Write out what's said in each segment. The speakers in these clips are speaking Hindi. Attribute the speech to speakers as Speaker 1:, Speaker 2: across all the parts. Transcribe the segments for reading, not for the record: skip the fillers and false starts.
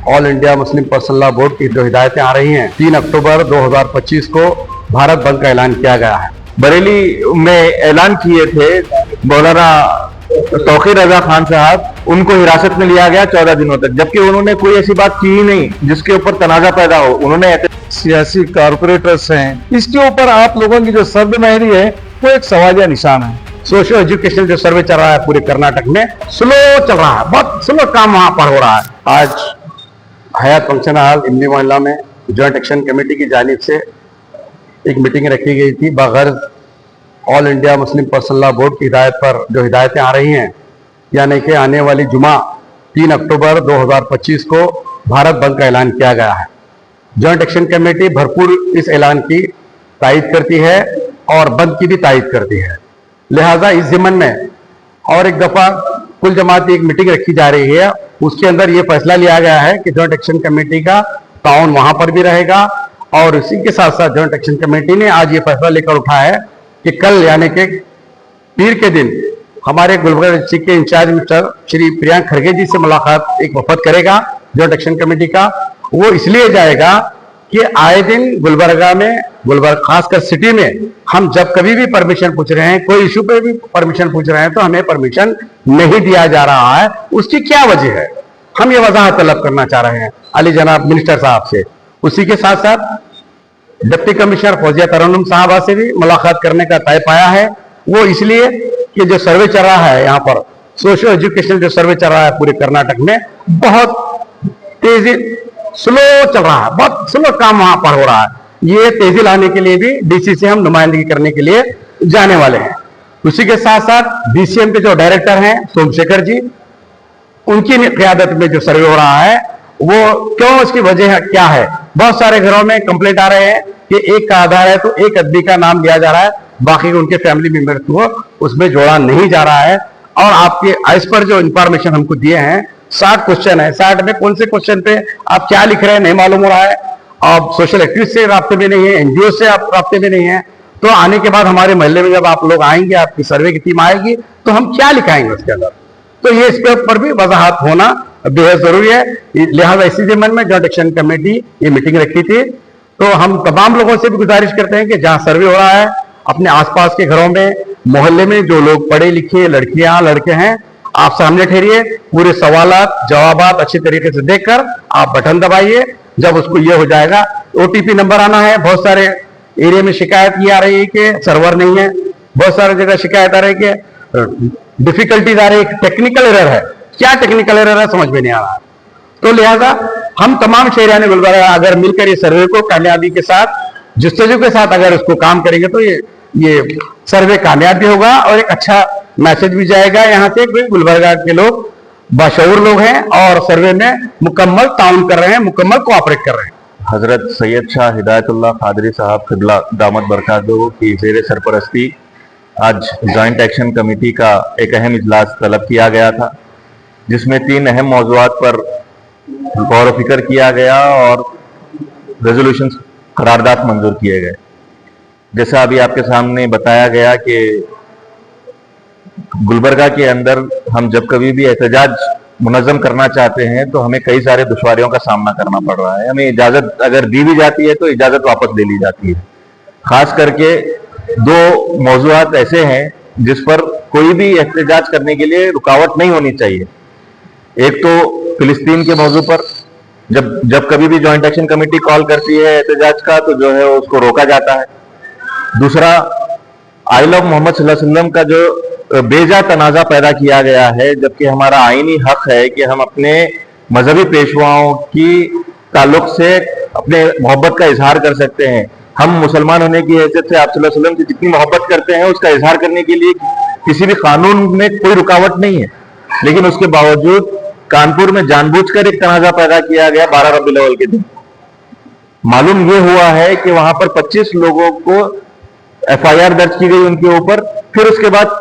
Speaker 1: All India Muslim personal law board की जो हिदायतें आ रही हैं 3 अक्टूबर 2025 को भारत बंद का ऐलान किया गया है।
Speaker 2: बरेली में ऐलान किए थे मौलाना तौकीर रजा खान साहब, उनको हिरासत में लिया गया 14 दिनों तक, जबकि उन्होंने कोई ऐसी बात की ही नहीं जिसके ऊपर तनाजा पैदा हो। उन्होंने
Speaker 3: सियासी कारपोरेटर्स हैं, इसके ऊपर आप लोगों की जो सर्वेमारी है वो एक सवालिया निशान है।
Speaker 1: सोशल एजुकेशन जो सर्वे चल रहा है पूरे कर्नाटक में स्लो चल रहा है, बहुत स्लो काम वहां पर हो रहा है। आज हयात फंक्शन हॉल इमली मोहल्ला में ज्वाइंट एक्शन कमेटी की जानिब से एक मीटिंग रखी गई थी बगैर all India Muslim personal law board की हिदायत पर जो हिदायतें आ रही हैं, यानी कि आने वाली जुमा 3 अक्टूबर 2025 को भारत बंद का ऐलान किया गया है। ज्वाइंट एक्शन कमेटी भरपूर इस ऐलान की तायद करती है और बंद की भी तायद करती है। लिहाजा इस ज़िम्मन में और एक दफ़ा कुल जमाती एक मीटिंग रखी जा रही है, उसके अंदर ये फैसला लिया गया है कि ज्वाइंट एक्शन कमेटी का ताउन वहां पर भी रहेगा। और इसी के साथ साथ ज्वाइंट एक्शन कमेटी ने आज ये फैसला लेकर उठा है कि कल यानी कि पीर के दिन हमारे गुलबर्गा डिस्ट्रिक्ट के इंचार्ज मिस्टर श्री प्रियांक खड़गे जी से मुलाकात एक वफद करेगा ज्वाइंट एक्शन कमेटी का। वो इसलिए जाएगा कि आए दिन गुलबर्गा में, गुलबर्गा खासकर सिटी में, हम जब कभी भी परमिशन पूछ रहे हैं, कोई इशू पे भी परमिशन पूछ रहे हैं तो हमें परमिशन नहीं दिया जा रहा है। उसकी क्या वजह है, हम ये वजाहत तलब करना चाह रहे हैं अली जनाब मिनिस्टर साहब से। उसी के साथ साथ डिप्टी कमिश्नर फौजिया तरन्नुम साहबा से भी मुलाकात करने का तय पाया है। वो इसलिए कि जो सर्वे चल रहा है यहाँ पर, सोशल एजुकेशन जो सर्वे चल रहा है पूरे कर्नाटक में, बहुत तेजी स्लो चल रहा है, बहुत स्लो काम वहां पर हो रहा है। ये तेजी लाने के लिए भी डीसी से हम नुमाइंदगी करने के लिए जाने वाले हैं। उसी के साथ साथ डीसीएम के जो डायरेक्टर हैं सोमशेखर जी, उनकी क़यादत में जो सर्वे हो रहा है वो क्यों, उसकी वजह क्या है। बहुत सारे घरों में कंप्लेंट आ रहे हैं कि एक का आधार है तो एक आदमी का नाम लिया जा रहा है, बाकी उनके फैमिली मेंबर को उसमें जोड़ा नहीं जा रहा है। और आपके इस पर जो इंफॉर्मेशन हमको दिए हैं 60 क्वेश्चन है, 60 में कौन से क्वेश्चन पे आप क्या लिख रहे हैं नहीं मालूम हो रहा है। आप सोशल एक्टिविस्ट से राब्ते में नहीं है, एनजीओ से आप राब्ते में नहीं है, तो आने के बाद हमारे मोहल्ले में जब आप लोग आएंगे, आपकी सर्वे की टीम आएगी, तो हम क्या लिखाएंगे उसके अंदर। तो ये इसके ऊपर भी वजाहत होना बेहद जरूरी है। लिहाजा इसी ज़िम्मन में ज्वाइंट एक्शन कमेटी ये मीटिंग रखी थी। तो हम तमाम लोगों से भी गुजारिश करते हैं कि जहां सर्वे हो रहा है अपने आसपास के घरों में, मोहल्ले में जो लोग पढ़े लिखे लड़कियां लड़के हैं, आप सामने ठहरिए, पूरे सवालात जवाबात अच्छी तरीके से देखकर आप बटन दबाइए। जब उसको ये हो जाएगा, ओटीपी नंबर आना है। बहुत सारे एरिया में शिकायत ये आ रही है कि सर्वर नहीं है, बहुत सारी जगह शिकायत आ रही है कि डिफिकल्टीज आ रही है, टेक्निकल एरर है। क्या टेक्निकल एरर है समझ में नहीं आ रहा है। तो लिहाजा हम तमाम शहरियान गुलबर्गा अगर मिलकर ये सर्वे को कामयाबी के साथ, जुस्तजू के साथ अगर उसको काम करेंगे तो ये सर्वे कामयाब भी होगा और एक अच्छा मैसेज भी जाएगा यहाँ से कि गुलबर्गा के लोग बाशऊर लोग हैं और सर्वे में मुकम्मल ताउन कर रहे हैं, मुकम्मल कोऑपरेट कर रहे हैं।
Speaker 2: हजरत सैयद शाह हिदायतुल्लाह कादरी साहब क़िबला दामत बरकातहू की ज़ेर सरपरस्ती आज जॉइंट एक्शन कमेटी का एक अहम इजलास तलब किया गया था, जिसमें 3 अहम मौज़ूआत पर गौर फिक्र किया गया और रेजोल्यूशन करारदाद मंजूर किए गए। जैसा अभी आपके सामने बताया गया कि गुलबर्गा के अंदर हम जब कभी भी एहतजाज मुनज़्ज़म करना चाहते हैं तो हमें कई सारे दुश्वारियों का सामना करना पड़ रहा है। हमें इजाज़त अगर दी भी जाती है तो इजाज़त वापस ले ली जाती है। खास करके 2 मौज़ूआत ऐसे हैं जिस पर कोई भी एहतजाज करने के लिए रुकावट नहीं होनी चाहिए। एक तो फिलिस्तीन के मौजू पर जब कभी भी ज्वाइंट एक्शन कमेटी कॉल करती है एहतजाज का तो जो है उसको रोका जाता है। दूसरा, आइल ऑफ मोहम्मद सल्लल्लाहु अलैहि वसल्लम का जो बेजा तनाज़ा पैदा किया गया है, जबकि हमारा आईनी हक है कि हम अपने मजहबी पेशवाओं की ताल्लुक से अपने मोहब्बत का इजहार कर सकते हैं। हम मुसलमान होने की हैसियत से आप सल्लल्लाहु अलैहि वसल्लम की जितनी मोहब्बत करते हैं उसका इजहार करने के लिए किसी भी कानून में कोई रुकावट नहीं है, लेकिन उसके बावजूद कानपुर में जानबूझकर एक तनाज़ा पैदा किया गया 12 रबीउल अव्वल के दिन। मालूम ये हुआ है कि वहां पर 25 लोगों को एफआईआर दर्ज की गई उनके ऊपर। फिर उसके बाद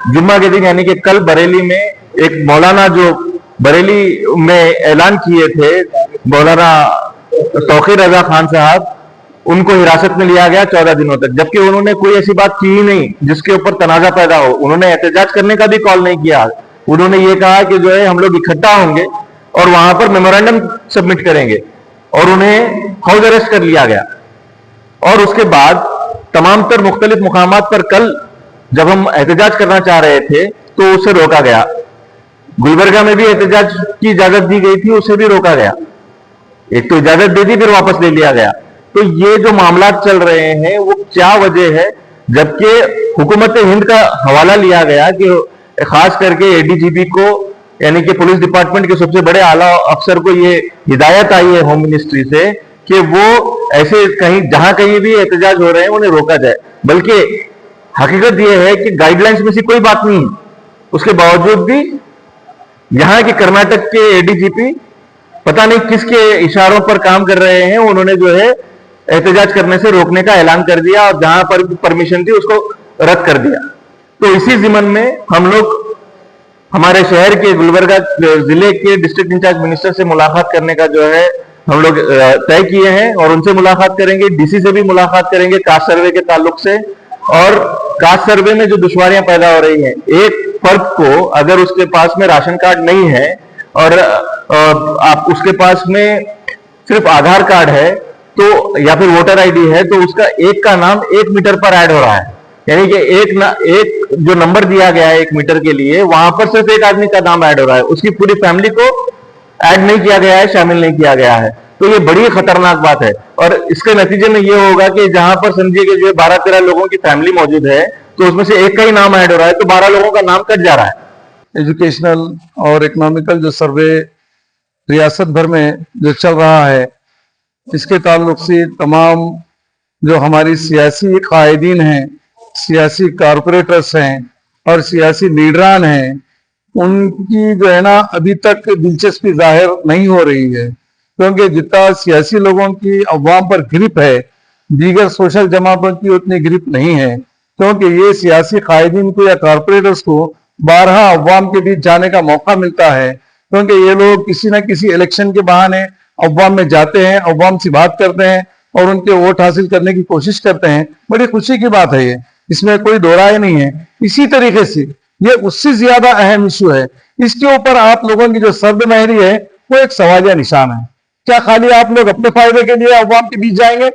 Speaker 2: जुम्मा के दिन यानी कि कल बरेली में एक मौलाना जो बरेली में ऐलान किए थे मौलाना तौकीर रजा खान साहब, उनको हिरासत में लिया गया 14 दिनों तक, जबकि उन्होंने कोई ऐसी बात की ही नहीं जिसके ऊपर तनाजा पैदा हो। उन्होंने एहतजाज करने का भी कॉल नहीं किया। उन्होंने ये कहा कि जो है हम लोग इकट्ठा होंगे और वहां पर मेमोरेंडम सबमिट करेंगे, और उन्हें हाउस अरेस्ट कर लिया गया। और उसके बाद तमाम तर मुख्तलिफ मुकामात पर कल जब हम एहतजाज करना चाह रहे थे तो उसे रोका गया। गुलबर्गा में भी एहतजाज की इजाजत दी गई थी, उसे भी रोका गया। एक तो इजाजत दे दी, फिर वापस ले लिया गया। तो ये जो मामला चल रहे हैं वो क्या वजह है, जबकि हुकूमत हिंद का हवाला लिया गया कि खास करके एडीजीपी को, यानी कि पुलिस डिपार्टमेंट के सबसे बड़े आला अफसर को ये हिदायत आई है होम मिनिस्ट्री से कि वो ऐसे कहीं जहां कहीं भी एहतजाज हो रहे हैं उन्हें रोका जाए। बल्कि हकीकत यह है कि गाइडलाइंस में से कोई बात नहीं है, उसके बावजूद भी यहां के कर्नाटक के एडीजीपी पता नहीं किसके इशारों पर काम कर रहे हैं, उन्होंने जो है एहतजाज करने से रोकने का ऐलान कर दिया और जहां पर परमिशन थी उसको रद्द कर दिया। तो इसी जिमन में हम लोग हमारे शहर के गुलबर्गा जिले के डिस्ट्रिक्ट इंचार्ज मिनिस्टर से मुलाकात करने का जो है हम लोग तय किए हैं, और उनसे मुलाकात करेंगे, डीसी से भी मुलाकात करेंगे कास्ट सर्वे के ताल्लुक से। और कास्ट सर्वे में जो दुश्वारियां पैदा हो रही हैं, एक फर्द को अगर उसके पास में राशन कार्ड नहीं है और आप उसके पास में सिर्फ आधार कार्ड है तो, या फिर वोटर आईडी है, तो उसका एक का नाम 1 मीटर पर ऐड हो रहा है। यानी कि एक जो नंबर दिया गया है 1 मीटर के लिए, वहां पर सिर्फ एक आदमी का नाम ऐड हो रहा है, उसकी पूरी फैमिली को ऐड नहीं किया गया है, शामिल नहीं किया गया है। तो ये बड़ी खतरनाक बात है, और इसके नतीजे में ये होगा कि जहां पर समझिए कि जो 12-13 लोगों की फैमिली मौजूद है, तो उसमें से एक का ही नाम ऐड हो रहा है, तो 12 लोगों का नाम कट जा रहा है।
Speaker 3: एजुकेशनल और इकोनॉमिकल जो सर्वे रियासत भर में जो चल रहा है, इसके ताल्लुक से तमाम जो हमारी सियासी कायदीन हैं, सियासी कारपोरेटर्स हैं और सियासी लीडरान हैं, उनकी जो है ना अभी तक दिलचस्पी जाहिर नहीं हो रही है, क्योंकि जितना सियासी लोगों की अवाम पर ग्रिप है, दीगर सोशल जमातों की उतनी ग्रिप नहीं है। क्योंकि ये सियासी कायदीन को या कारपोरेटर्स को बारहा अवाम के बीच जाने का मौका मिलता है, क्योंकि ये लोग किसी न किसी इलेक्शन के बहाने अवाम में जाते हैं, अवाम से बात करते हैं और उनके वोट हासिल करने की कोशिश करते हैं। बड़ी खुशी की बात है ये, इसमें कोई दो राय नहीं है। इसी तरीके से ये उससे ज्यादा अहम इशू है। इसके ऊपर आप लोगों की जो सर्दमहरी है वो एक सवालिया निशान है। क्या खाली आप लोग अपने फायदे के लिए अवाम के बीच जाएंगे,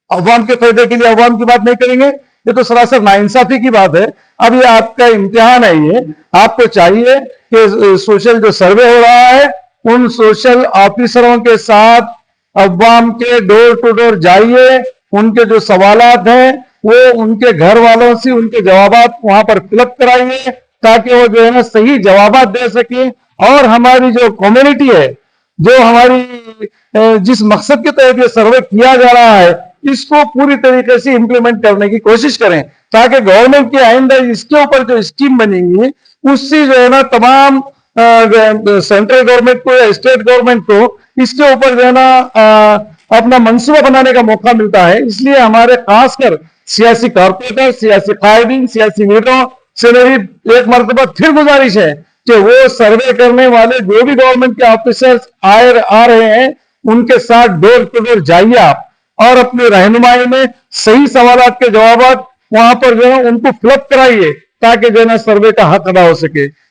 Speaker 3: अवाम के फायदे के लिए अवाम की बात नहीं करेंगे? ये तो सरासर नाइंसाफी की बात है। अब ये आपका इम्तिहान है, ये आपको चाहिए कि सोशल जो सर्वे हो रहा है उन सोशल ऑफिसरों के साथ अवाम के डोर टू डोर जाइए, उनके जो सवालात हैं वो उनके घर वालों से उनके जवाबात वहां पर फिलअप कराइए, ताकि वो जो है ना सही जवाबात दे सके। और हमारी जो कम्युनिटी है, जो हमारी जिस मकसद के तहत ये सर्वे किया जा रहा है, इसको पूरी तरीके से इंप्लीमेंट करने की कोशिश करें, ताकि गवर्नमेंट की आइंदा इसके ऊपर जो स्कीम बनेंगी उससे जो है ना तमाम सेंट्रल गवर्नमेंट को या स्टेट गवर्नमेंट को इसके ऊपर जो है ना अपना मंसूबा बनाने का मौका मिलता है। इसलिए हमारे खासकर सियासी कारपोरेटर, सियासी कायदीन, सियासी लीडरों से मेरी एक मरतबा फिर गुजारिश है कि वो सर्वे करने वाले जो भी गवर्नमेंट के ऑफिसर्स आ रहे हैं उनके साथ डोर टू डोर जाइए आप, और अपनी रहनुमाई में सही सवालात के जवाब वहां पर जो है उनको फिलअप कराइए, ताकि जो है ना सर्वे का हक अदा हो सके।